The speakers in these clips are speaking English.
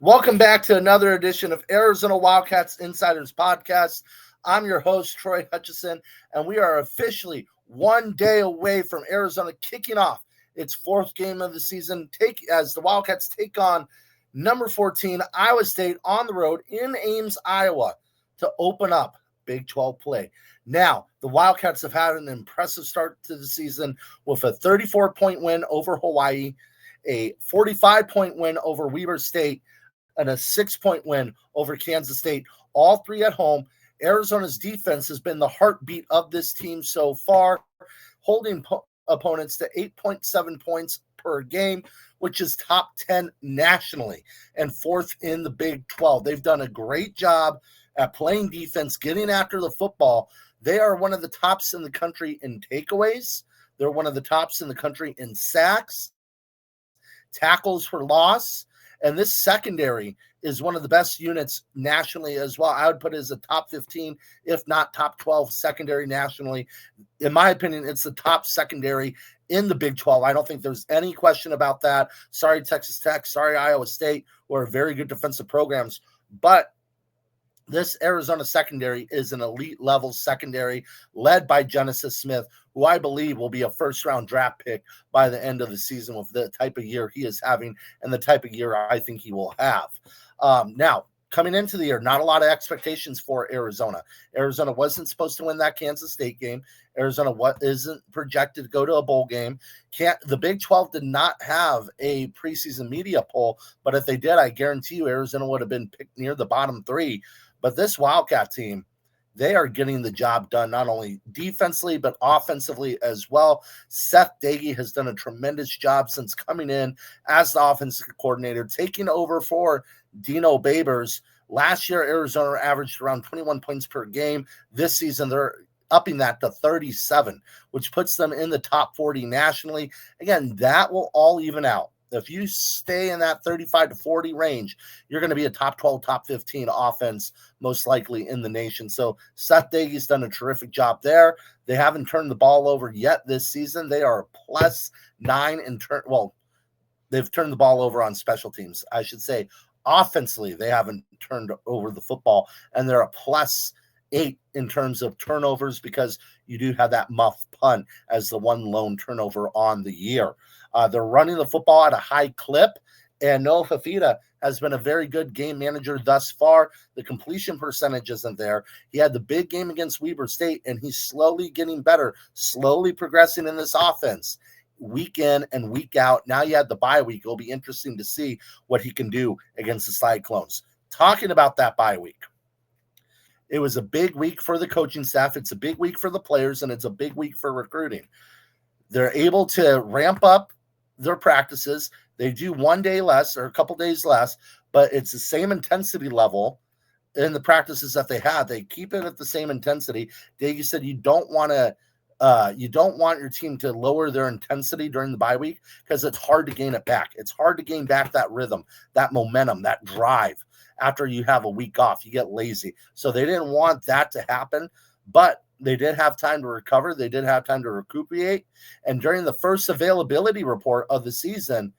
Welcome back to another edition of Arizona Wildcats Insiders Podcast. I'm your host, Troy Hutchison, and we are officially 1 day away from Arizona kicking off its fourth game of the season as the Wildcats take on number 14, Iowa State, on the road in Ames, Iowa, to open up Big 12 play. Now, the Wildcats have had an impressive start to the season with a 34-point win over Hawaii, a 45-point win over Weber State, and a 6-point win over Kansas State, all three at home. Arizona's defense has been the heartbeat of this team so far, holding opponents to 8.7 points per game, which is top 10 nationally and fourth in the Big 12. They've done a great job at playing defense, getting after the football. They are one of the tops in the country in takeaways. They're one of the tops in the country in sacks, tackles for loss. And this secondary is one of the best units nationally as well. I would put it as a top 15, if not top 12 secondary nationally. In my opinion, it's the top secondary in the Big 12. I don't think there's any question about that. Sorry, Texas Tech. Sorry, Iowa State, who are very good defensive programs. But this Arizona secondary is an elite level secondary led by Genesis Smith, who I believe will be a first-round draft pick by the end of the season with the type of year he is having and the type of year I think he will have. Now, coming into the year, not a lot of expectations for Arizona. Arizona wasn't supposed to win that Kansas State game. Arizona isn't projected to go to a bowl game. The Big 12 did not have a preseason media poll, but if they did, I guarantee you Arizona would have been picked near the bottom three. But this Wildcat team, they are getting the job done, not only defensively, but offensively as well. Seth Doege has done a tremendous job since coming in as the offensive coordinator, taking over for Dino Babers. Last year, Arizona averaged around 21 points per game. This season, they're upping that to 37, which puts them in the top 40 nationally. Again, that will all even out. If you stay in that 35 to 40 range, you're going to be a top 12, top 15 offense, most likely in the nation. So Seth Doege's done a terrific job there. They haven't turned the ball over yet this season. They are +9 in they've turned the ball over on special teams. I should say offensively, they haven't turned over the football, and they're a +8 in terms of turnovers because you do have that muff punt as the one lone turnover on the year. They're running the football at a high clip, and Noah Fafita has been a very good game manager thus far. The completion percentage isn't there. He had the big game against Weber State, and he's slowly getting better, slowly progressing in this offense week in and week out. Now you have the bye week. It'll be interesting to see what he can do against the Cyclones. Talking about that bye week, it was a big week for the coaching staff. It's a big week for the players, and it's a big week for recruiting. They're able to ramp up their practices. They do 1 day less or a couple days less, but it's the same intensity level in the practices that they had. They keep it at the same intensity. Doege said you don't want your team to lower their intensity during the bye week because it's hard to gain it back. It's hard to gain back that rhythm, that momentum, that drive. After you have a week off, you get lazy. So they didn't want that to happen, but they did have time to recover. They did have time to recuperate. And during the first availability report of the season,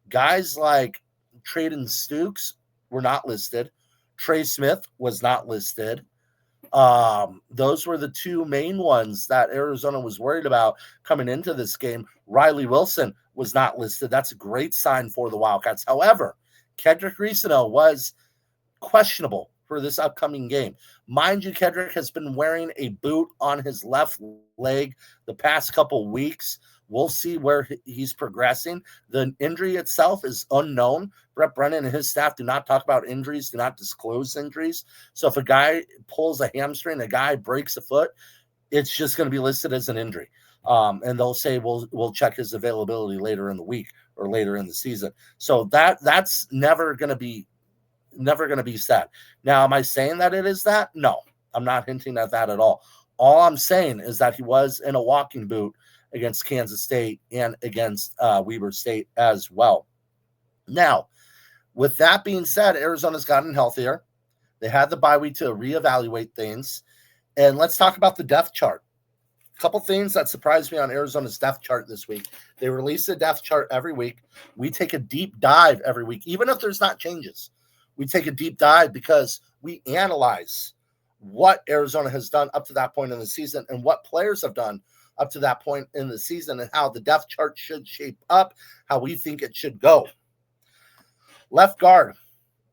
guys like Traden Stukes were not listed. Trey Smith was not listed. Those were the two main ones that Arizona was worried about coming into this game. Riley Wilson was not listed. That's a great sign for the Wildcats. However, Kedrick Reesano was questionable for this upcoming game. Mind you, Kedrick has been wearing a boot on his left leg the past couple weeks. We'll see where he's progressing. The injury itself is unknown. Brett Brennan and his staff do not talk about injuries, do not disclose injuries. So if a guy pulls a hamstring, a guy breaks a foot, it's just going to be listed as an injury. And they'll say, we'll check his availability later in the week or later in the season. So that's never going to be said. Now, am I saying that it is that? No, I'm not hinting at that at all. All I'm saying is that he was in a walking boot against Kansas State and against Weber State as well. Now, with that being said, Arizona's gotten healthier. They had the bye week to reevaluate things. And let's talk about the depth chart. A couple things that surprised me on Arizona's depth chart this week. They release a depth chart every week. We take a deep dive every week, even if there's not changes. we take a deep dive because we analyze what Arizona has done up to that point in the season and what players have done up to that point in the season and how the depth chart should shape up, how we think it should go. Left guard.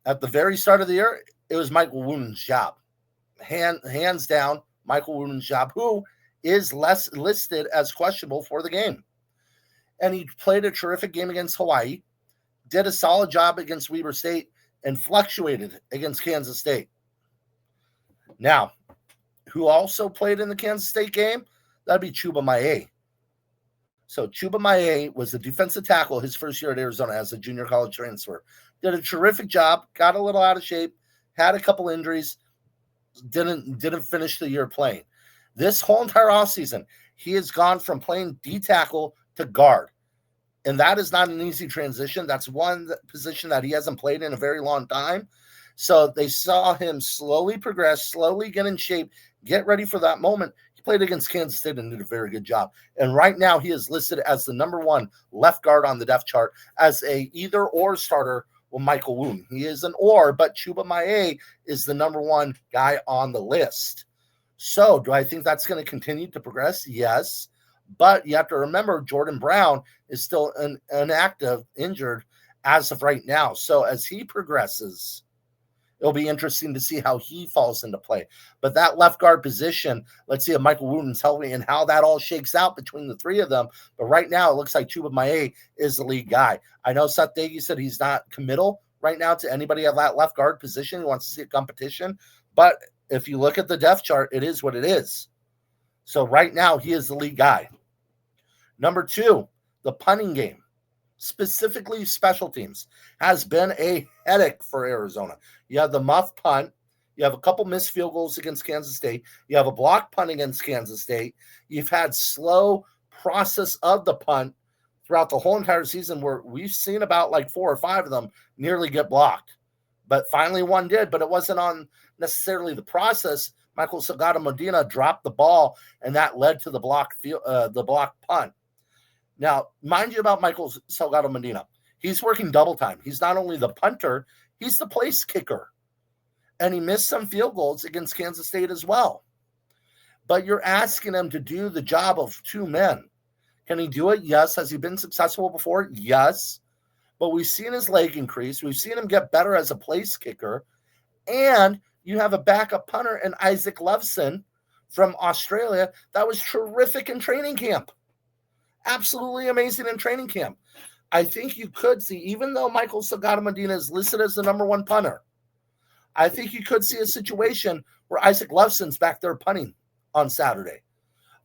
At the very start of the year, it was Michael Woonen's job. Hands down, Michael Woonen's job, who is less listed as questionable for the game. And he played a terrific game against Hawaii, did a solid job against Weber State, and fluctuated against Kansas State. Now, who also played in the Kansas State game? That'd be Chuba Maye. So Chuba Maye was the defensive tackle his first year at Arizona as a junior college transfer. Did a terrific job, got a little out of shape, had a couple injuries, didn't finish the year playing. This whole entire offseason, he has gone from playing D-tackle to guard. And that is not an easy transition. That's one position that he hasn't played in a very long time. So they saw him slowly progress, slowly get in shape, get ready for that moment. He played against Kansas State and did a very good job. And right now he is listed as the number one left guard on the depth chart as a either-or starter with Michael Woonen. He is an or, but Chuba Maye is the number one guy on the list. So do I think that's going to continue to progress? Yes. But you have to remember Jordan Brown is still inactive, injured as of right now. So as he progresses, it'll be interesting to see how he falls into play. But that left guard position, let's see if Michael Woonen's healthy and how that all shakes out between the three of them. But right now, it looks like Chuba Maye is the lead guy. I know Seth Dagey said he's not committal right now to anybody at that left guard position. He wants to see a competition. But if you look at the depth chart, it is what it is. So right now, he is the lead guy. Number two, the punting game, specifically special teams, has been a headache for Arizona. You have the muff punt. You have a couple missed field goals against Kansas State. You have a block punt against Kansas State. You've had slow process of the punt throughout the whole entire season where we've seen about like 4 or 5 of them nearly get blocked. But finally one did, but it wasn't on necessarily the process. Michael Salgado Medina dropped the ball, and that led to the block punt. Now, mind you about Michael Salgado Medina. He's working double time. He's not only the punter, he's the place kicker. And he missed some field goals against Kansas State as well. But you're asking him to do the job of 2 men. Can he do it? Yes. Has he been successful before? Yes. But we've seen his leg increase. We've seen him get better as a place kicker. And you have a backup punter in Isaac Loveson from Australia that was terrific in training camp. Absolutely amazing in training camp. I think you could see, even though Michael Salgado Medina is listed as the number one punter, I think you could see a situation where Isaac Loveson's back there punting on Saturday.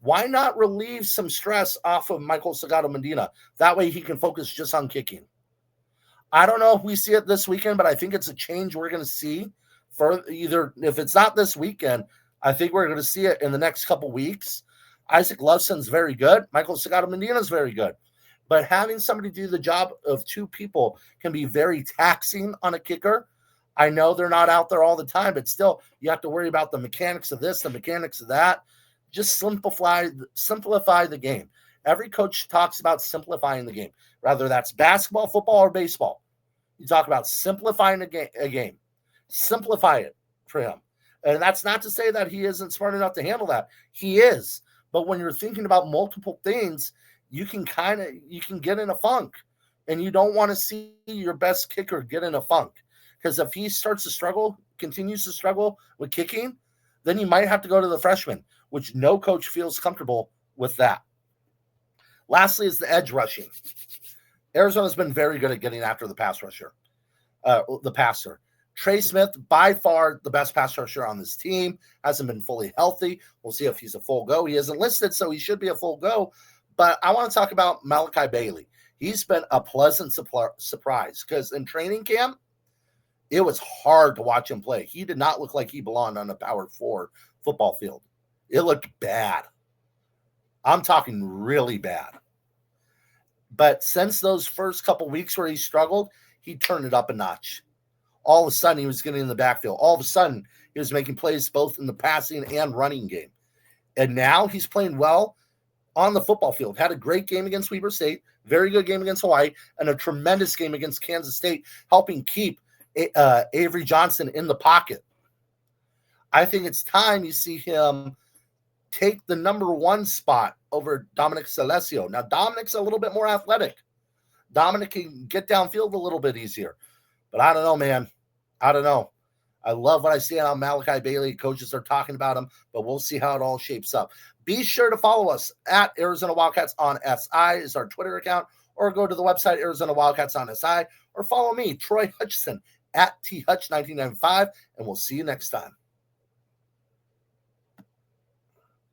Why not relieve some stress off of Michael Salgado Medina? That way he can focus just on kicking. I don't know if we see it this weekend, but I think it's a change we're going to see. For either, if it's not this weekend, I think we're going to see it in the next couple weeks. Isaac Loveson's very good. Michael Salgado Medina is very good. But having somebody do the job of 2 people can be very taxing on a kicker. I know they're not out there all the time, but still, you have to worry about the mechanics of this, the mechanics of that. Just simplify the game. Every coach talks about simplifying the game, whether that's basketball, football, or baseball. You talk about simplifying a game. Simplify it for him. And that's not to say that he isn't smart enough to handle that. He is. But when you're thinking about multiple things, you can get in a funk. And you don't want to see your best kicker get in a funk. Because if he starts to struggle, continues to struggle with kicking, then you might have to go to the freshman, which no coach feels comfortable with that. Lastly is the edge rushing. Arizona's been very good at getting after the passer. Trey Smith, by far the best pass rusher on this team, hasn't been fully healthy. We'll see if he's a full go. He isn't listed, so he should be a full go. But I want to talk about Malachi Bailey. He's been a pleasant surprise because in training camp, it was hard to watch him play. He did not look like he belonged on a Power 4 football field. It looked bad. I'm talking really bad. But since those first couple weeks where he struggled, he turned it up a notch. All of a sudden, he was getting in the backfield. All of a sudden, he was making plays both in the passing and running game. And now he's playing well on the football field. Had a great game against Weber State, very good game against Hawaii, and a tremendous game against Kansas State, helping keep Avery Johnson in the pocket. I think it's time you see him take the number 1 spot over Dominic Salesio. Now, Dominic's a little bit more athletic. Dominic can get downfield a little bit easier. But I don't know, man. I don't know. I love what I see on Malachi Bailey. Coaches are talking about him, but we'll see how it all shapes up. Be sure to follow us at Arizona Wildcats on SI is our Twitter account, or go to the website Arizona Wildcats on SI, or follow me, Troy Hutchison, at THutch1995, and we'll see you next time.